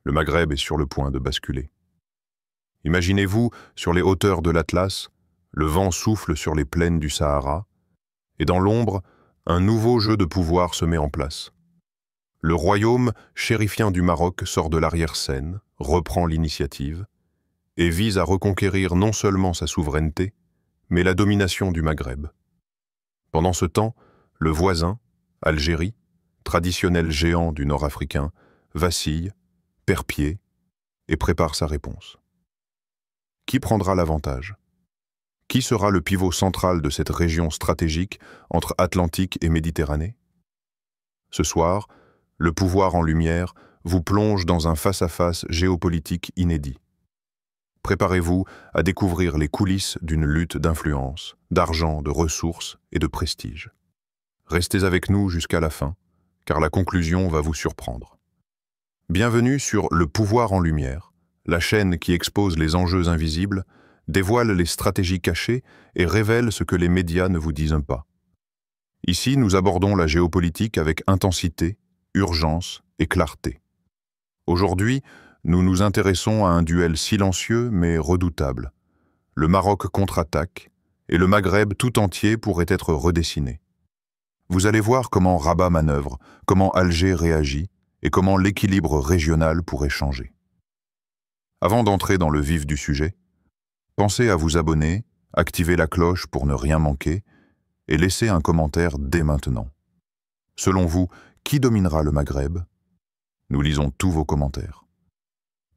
Le Maghreb est sur le point de basculer. Imaginez-vous, sur les hauteurs de l'Atlas, le vent souffle sur les plaines du Sahara, et dans l'ombre, un nouveau jeu de pouvoir se met en place. Le royaume chérifien du Maroc sort de l'arrière-scène, reprend l'initiative, et vise à reconquérir non seulement sa souveraineté, mais la domination du Maghreb. Pendant ce temps, le voisin, Algérie, traditionnel géant du nord africain, vacille, perd pied et prépare sa réponse. Qui prendra l'avantage? Qui sera le pivot central de cette région stratégique entre Atlantique et Méditerranée? Ce soir, le pouvoir en lumière vous plonge dans un face-à-face géopolitique inédit. Préparez-vous à découvrir les coulisses d'une lutte d'influence, d'argent, de ressources et de prestige. Restez avec nous jusqu'à la fin, car la conclusion va vous surprendre. Bienvenue sur Le Pouvoir en Lumière, la chaîne qui expose les enjeux invisibles, dévoile les stratégies cachées et révèle ce que les médias ne vous disent pas. Ici, nous abordons la géopolitique avec intensité, urgence et clarté. Aujourd'hui, nous nous intéressons à un duel silencieux mais redoutable. Le Maroc contre-attaque et le Maghreb tout entier pourrait être redessiné. Vous allez voir comment Rabat manœuvre, comment Alger réagit et comment l'équilibre régional pourrait changer. Avant d'entrer dans le vif du sujet, pensez à vous abonner, activer la cloche pour ne rien manquer et laisser un commentaire dès maintenant. Selon vous, qui dominera le Maghreb? Nous lisons tous vos commentaires.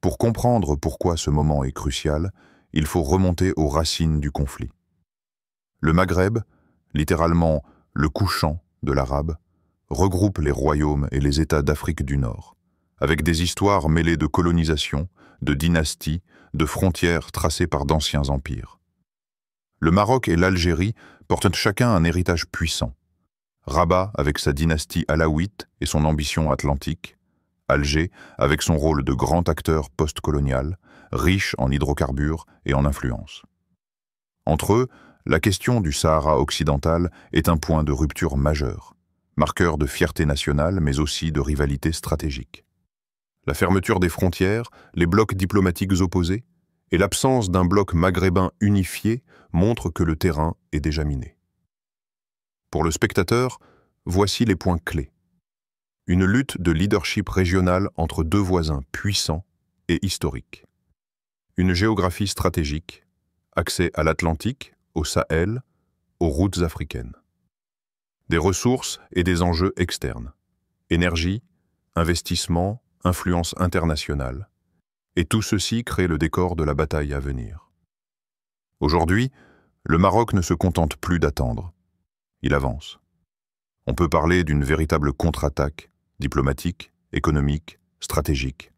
Pour comprendre pourquoi ce moment est crucial, il faut remonter aux racines du conflit. Le Maghreb, littéralement le couchant de l'arabe, regroupe les royaumes et les États d'Afrique du Nord, avec des histoires mêlées de colonisation, de dynasties, de frontières tracées par d'anciens empires. Le Maroc et l'Algérie portent chacun un héritage puissant. Rabat avec sa dynastie alaouite et son ambition atlantique, Alger avec son rôle de grand acteur post-colonial, riche en hydrocarbures et en influence. Entre eux, la question du Sahara occidental est un point de rupture majeur, marqueur de fierté nationale mais aussi de rivalité stratégique. La fermeture des frontières, les blocs diplomatiques opposés et l'absence d'un bloc maghrébin unifié montrent que le terrain est déjà miné. Pour le spectateur, voici les points clés. Une lutte de leadership régional entre deux voisins puissants et historiques. Une géographie stratégique, accès à l'Atlantique, au Sahel, aux routes africaines. Des ressources et des enjeux externes. Énergie, investissement, influence internationale. Et tout ceci crée le décor de la bataille à venir. Aujourd'hui, le Maroc ne se contente plus d'attendre. Il avance. On peut parler d'une véritable contre-attaque, diplomatique, économique, stratégique.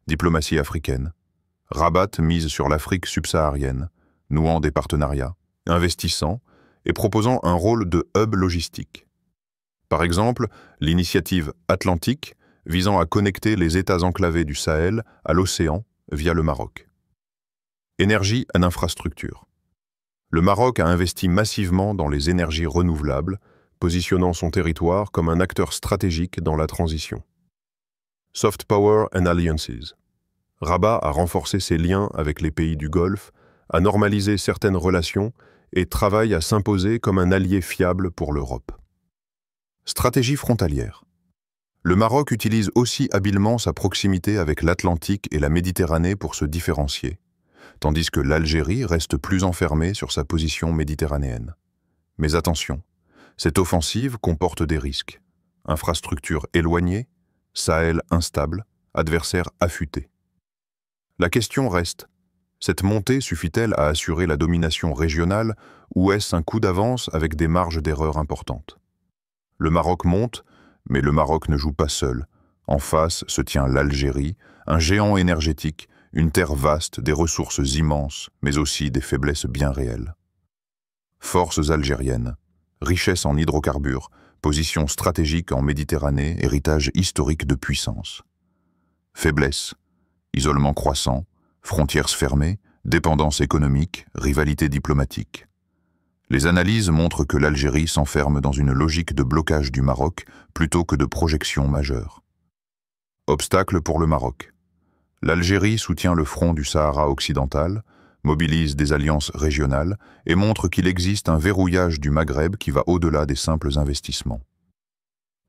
Diplomatie africaine. Rabat mise sur l'Afrique subsaharienne, nouant des partenariats, investissant et proposant un rôle de hub logistique. Par exemple, l'initiative Atlantique visant à connecter les États enclavés du Sahel à l'océan via le Maroc. Énergie et infrastructure. Le Maroc a investi massivement dans les énergies renouvelables, positionnant son territoire comme un acteur stratégique dans la transition. Soft Power and Alliances. Rabat a renforcé ses liens avec les pays du Golfe, a normalisé certaines relations et travaille à s'imposer comme un allié fiable pour l'Europe. Stratégie frontalière. Le Maroc utilise aussi habilement sa proximité avec l'Atlantique et la Méditerranée pour se différencier, tandis que l'Algérie reste plus enfermée sur sa position méditerranéenne. Mais attention, cette offensive comporte des risques. Infrastructures éloignées, Sahel instable, adversaires affûtés. La question reste, cette montée suffit-elle à assurer la domination régionale ou est-ce un coup d'avance avec des marges d'erreur importantes? Le Maroc monte, mais le Maroc ne joue pas seul. En face se tient l'Algérie, un géant énergétique, une terre vaste, des ressources immenses, mais aussi des faiblesses bien réelles. Forces algériennes, richesse en hydrocarbures, position stratégique en Méditerranée, héritage historique de puissance. Faiblesse, isolement croissant, frontières fermées, dépendance économique, rivalité diplomatique. Les analyses montrent que l'Algérie s'enferme dans une logique de blocage du Maroc plutôt que de projection majeure. Obstacle pour le Maroc. L'Algérie soutient le front du Sahara occidental, mobilise des alliances régionales et montre qu'il existe un verrouillage du Maghreb qui va au-delà des simples investissements.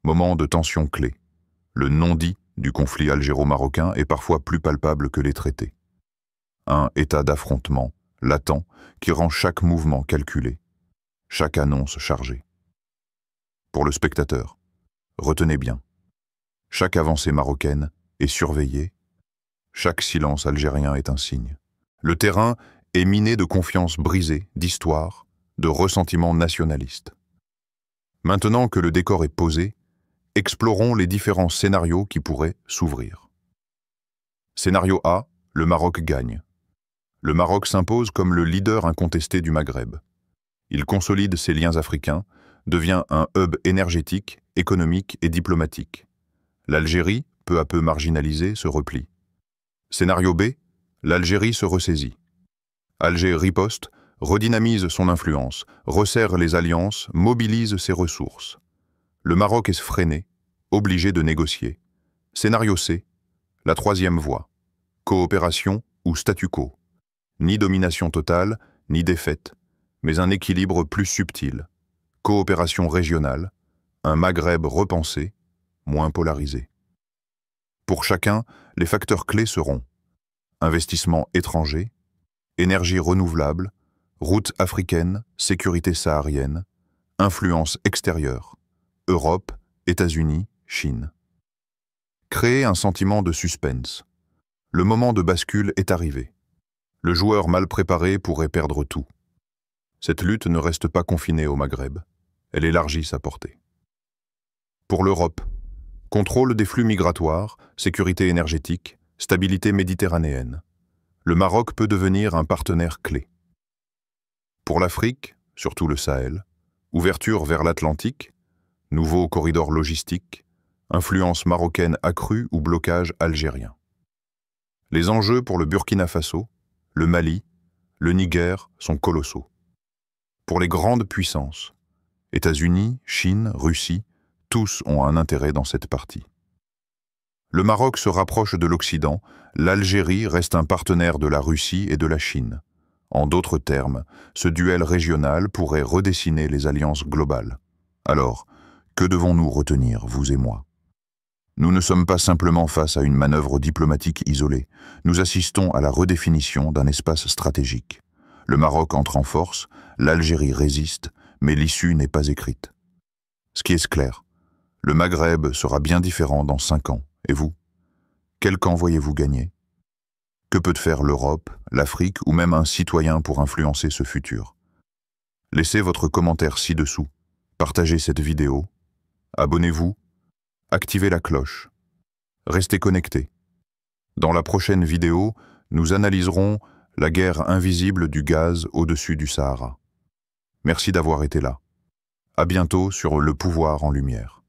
Moment de tension clé. Le non-dit du conflit algéro-marocain est parfois plus palpable que les traités. Un état d'affrontement latent qui rend chaque mouvement calculé, chaque annonce chargée. Pour le spectateur, retenez bien, chaque avancée marocaine est surveillée, chaque silence algérien est un signe. Le terrain est miné de confiance brisée, d'histoire, de ressentiments nationalistes. Maintenant que le décor est posé, explorons les différents scénarios qui pourraient s'ouvrir. Scénario A, le Maroc gagne. Le Maroc s'impose comme le leader incontesté du Maghreb. Il consolide ses liens africains, devient un hub énergétique, économique et diplomatique. L'Algérie, peu à peu marginalisée, se replie. Scénario B, l'Algérie se ressaisit. Alger riposte, redynamise son influence, resserre les alliances, mobilise ses ressources. Le Maroc est freiné, obligé de négocier. Scénario C, la troisième voie. Coopération ou statu quo. Ni domination totale, ni défaite, mais un équilibre plus subtil. Coopération régionale, un Maghreb repensé, moins polarisé. Pour chacun, les facteurs clés seront investissement étranger, énergie renouvelable, route africaine, sécurité saharienne, influence extérieure, Europe, États-Unis, Chine. Créer un sentiment de suspense. Le moment de bascule est arrivé. Le joueur mal préparé pourrait perdre tout. Cette lutte ne reste pas confinée au Maghreb, elle élargit sa portée. Pour l'Europe, contrôle des flux migratoires, sécurité énergétique, stabilité méditerranéenne. Le Maroc peut devenir un partenaire clé. Pour l'Afrique, surtout le Sahel, ouverture vers l'Atlantique, nouveau corridor logistique, influence marocaine accrue ou blocage algérien. Les enjeux pour le Burkina Faso, le Mali, le Niger sont colossaux. Pour les grandes puissances, États-Unis, Chine, Russie, tous ont un intérêt dans cette partie. Le Maroc se rapproche de l'Occident, l'Algérie reste un partenaire de la Russie et de la Chine. En d'autres termes, ce duel régional pourrait redessiner les alliances globales. Alors, que devons-nous retenir, vous et moi? Nous ne sommes pas simplement face à une manœuvre diplomatique isolée, nous assistons à la redéfinition d'un espace stratégique. Le Maroc entre en force, l'Algérie résiste, mais l'issue n'est pas écrite. Ce qui est clair, le Maghreb sera bien différent dans 5 ans, et vous? Quel camp voyez-vous gagner? Que peut faire l'Europe, l'Afrique ou même un citoyen pour influencer ce futur? Laissez votre commentaire ci-dessous, partagez cette vidéo, abonnez-vous, activez la cloche. Restez connectés. Dans la prochaine vidéo, nous analyserons la guerre invisible du gaz au-dessus du Sahara. Merci d'avoir été là. À bientôt sur Le Pouvoir en Lumière.